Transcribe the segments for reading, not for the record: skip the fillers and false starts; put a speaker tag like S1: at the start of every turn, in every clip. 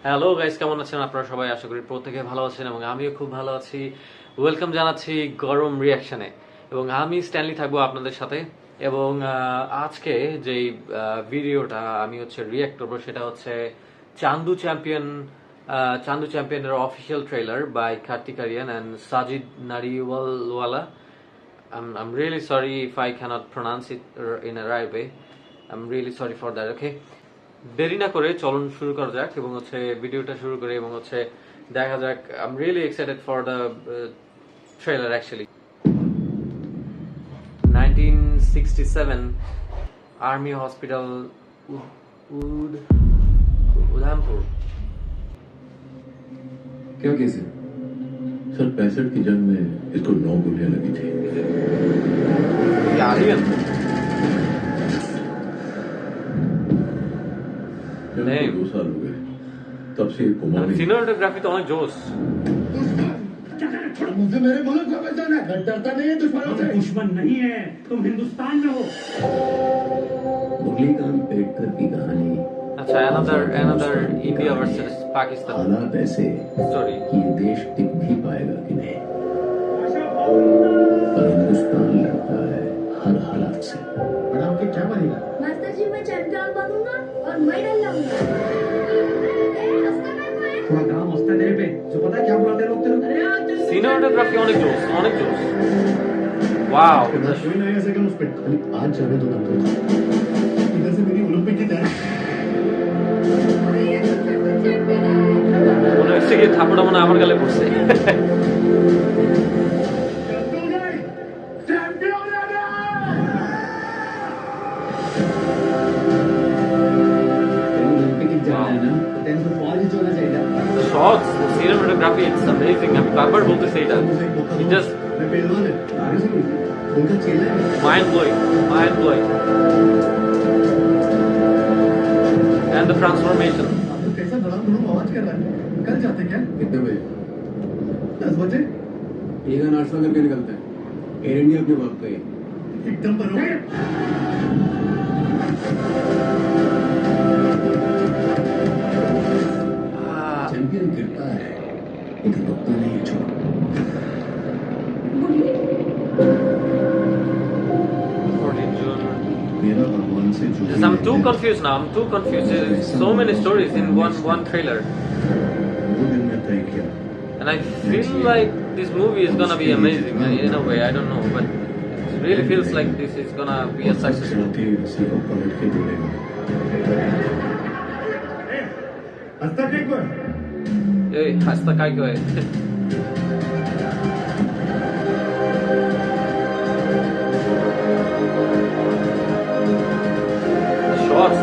S1: Hello guys, কেমন আছেন আপনারা সবাই? আশা করি প্রত্যেকে ভালো আছেন এবং আমিও খুব ভালো আছি। ওয়েলকাম জানাচ্ছি গরম রিয়াকশনে এবং আমি স্ট্যানলি থাকবো আপনাদের সাথে। এবং আজকে যেই ভিডিওটা আমি রিয়াক্ট করবো সেটা হচ্ছে চান্দু চ্যাম্পিয়ন চান্দু চ্যাম্পিয়নের official trailer by Kartik Aaryan and Sajid Nadiadwala. I'm really sorry if I cannot pronounce it in a right way. I'm really sorry for that. Okay, দেরি না করে চলুন শুরু করা যাক এবং ভিডিওটা শুরু করে এবং দেখা যাক. I'm really excited for the trailer actually. 1967 Army Hospital, Udhampur.
S2: क्या केस है सर? 65 की जंग में इसको 9 गोलियां लगी थी।
S1: आर्यन
S2: नहीं 2 साल हो गए तब से कोमा में।
S1: सिनेमेटोग्राफी तो अनेक जोश.
S2: मुझे मेरे मुल्क में बचाना है, डरता नहीं है दुश्मनों से।
S3: दुश्मन नहीं है, तुम हिंदुस्तान में हो।
S2: मुरलीकांत पेटकर की कहानी।
S1: अच्छा, another India versus Pakistan
S2: हालात ऐसे
S1: story.
S2: कि ये देश टिक भी पाएगा कि नहीं, पर हिंदुस्तान लड़ता है हर हालात से। मैडम के क्या बनेगा?
S4: मास्टर जी, मैं चैंपियन बनूंगा और मेडल लाऊंगा।
S3: थोड़ा काम हंसता है तेरे पे, जो पता है क्या बुलाते हैं लोग तेरे?
S1: सिनेमेटोग्राफी अनेक जोश. वाओ.
S2: कोई नहीं ऐसे उस पे खाली आज जाने दो तब तो इधर से मेरी ओलंपिक की तैयारी।
S1: মনে হচ্ছে কি থাপড়া মনে আমার গালে পড়ছে. The shots, the cinematography, it's amazing. আমি বারবার বলতেছি এটা. It just
S2: मैं पहलवान है, आगे से उनका चेला है।
S1: mind blowing. And the transformation.
S2: आपको कैसा धड़ाम धड़ूम आवाज कर रहा है? कल जाते क्या? कितने बजे? 10 बजे? ये का नाश्ता करके निकलते हैं। एयर इंडिया अपने बाप का ही। एकदम बरोबर। चैंपियन गिरता है, लेकिन रुकता नहीं है छोड़।
S1: 14 June.
S2: मेरा भगवान से जो
S1: Yes, I'm too confused now. There's so many stories in one trailer.
S2: 2 दिन में तय किया।
S1: And I feel like this movie is gonna be amazing in a way. I don't know, but it really feels like this is gonna be a success.
S2: इसी को पलट के देगा। हस्ता एक बार।
S1: Hey, hasta kai koi.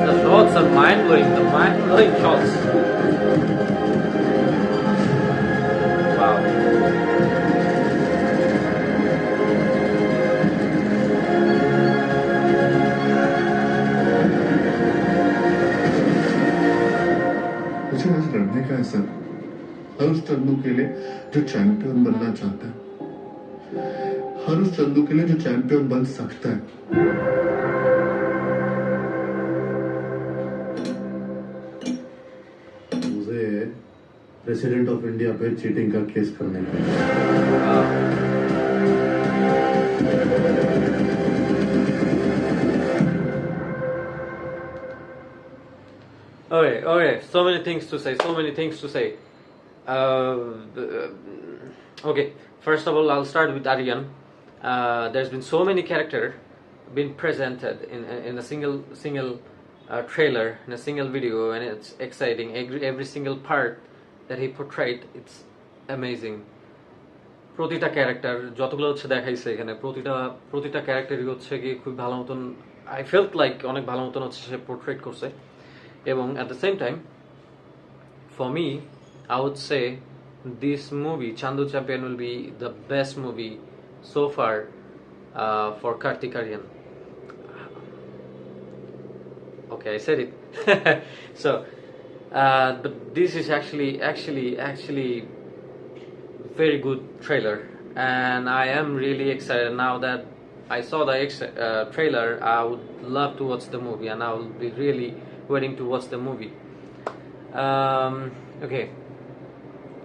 S1: The shots are mind-blowing. The mind-blowing shots. Wow.
S2: मुझे आज लड़ने का है सर, हर उस चंदू के लिए जो चैंपियन बनना चाहता है, हर उस चंदू के लिए जो चैंपियन बन सकता है। मुझे प्रेसिडेंट ऑफ इंडिया पे चीटिंग का केस करने का
S1: Okay. So many things to say. Okay. First of all, I'll start with Aryan. There's been so many characters been presented in a single trailer, in a single video, and it's exciting. Every single part that he portrayed, it's amazing. প্রতিটা character যতগুলো দেখাইছে এখানে প্রতিটা ক্যারেক্টারই কি খুব ভালো মতন, I felt like অনেক ভালো মতন সে পোর্ট্রেট করছে. এবং at the same time, for me, I would say this movie Chandu Champion will be the best movie so far for Kartik Aaryan. Okay, I said it. So but this is actually very good trailer, and I am really excited now that I saw the trailer. I would love to watch the movie, and I will be really waiting to watch the movie. Okay,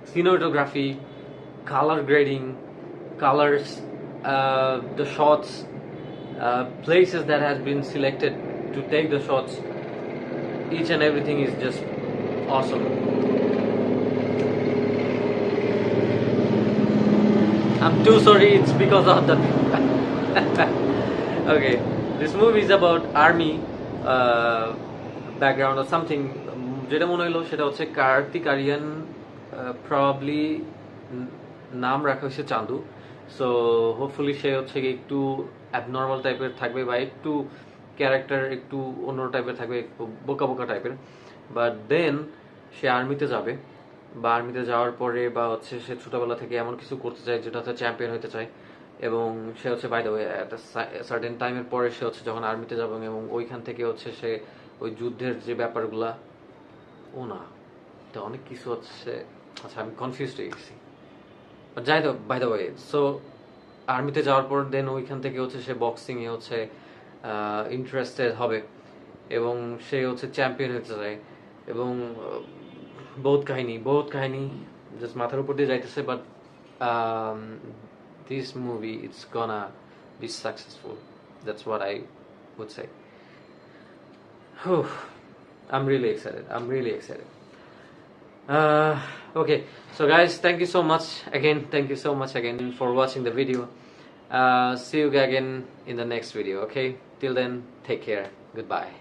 S1: cinematography, color grading, colors, the shots, places that has been selected to take the shots, each and everything is just awesome. I'm too sorry, it's because of the okay, this movie is about army background or something. যেটা মনে হলো সেটা হচ্ছে Kartik Aryan, probably নাম রাখা হয়েছে চান্দু। So hopefully সে হচ্ছে কি একটু অ্যাবনর্মাল টাইপের থাকবে বা একটু ক্যারেক্টার একটু অন্য টাইপের থাকবে, একটু বোকা বোকা টাইপের। বাট দেন সে আর্মিতে যাবে, বা আর্মিতে যাওয়ার পরে বা হচ্ছে সে ছোটবেলা থেকে এমন কিছু করতে চায় যেটা হচ্ছে চ্যাম্পিয়ন হতে চায়, এবং সে হচ্ছে বাই দ্য ওয়ে একটা সার্টেন টাইমের পরে সে হচ্ছে যখন আর্মিতে যাবে এবং ওইখান থেকে হচ্ছে সে ওই যুদ্ধের যে ব্যাপারগুলা, ও না এটা অনেক কিছু হচ্ছে, আচ্ছা আমি কনফিউজ হয়ে গেছি। যাই তো বাই দ্য ওয়ে, সো আর্মিতে যাওয়ার পর দেন ওইখান থেকে হচ্ছে সে বক্সিং এ হচ্ছে ইন্টারেস্টেড হবে এবং সে হচ্ছে চ্যাম্পিয়ন হতে চায়, এবং বহুত কাহিনী জাস্ট মাথার উপর দিয়ে যাইতেছে। But this movie it's gonna be successful, that's what I would say. I'm really excited. Okay, so guys, thank you so much again for watching the video. See you again in the next video. Okay, till then, take care. Goodbye.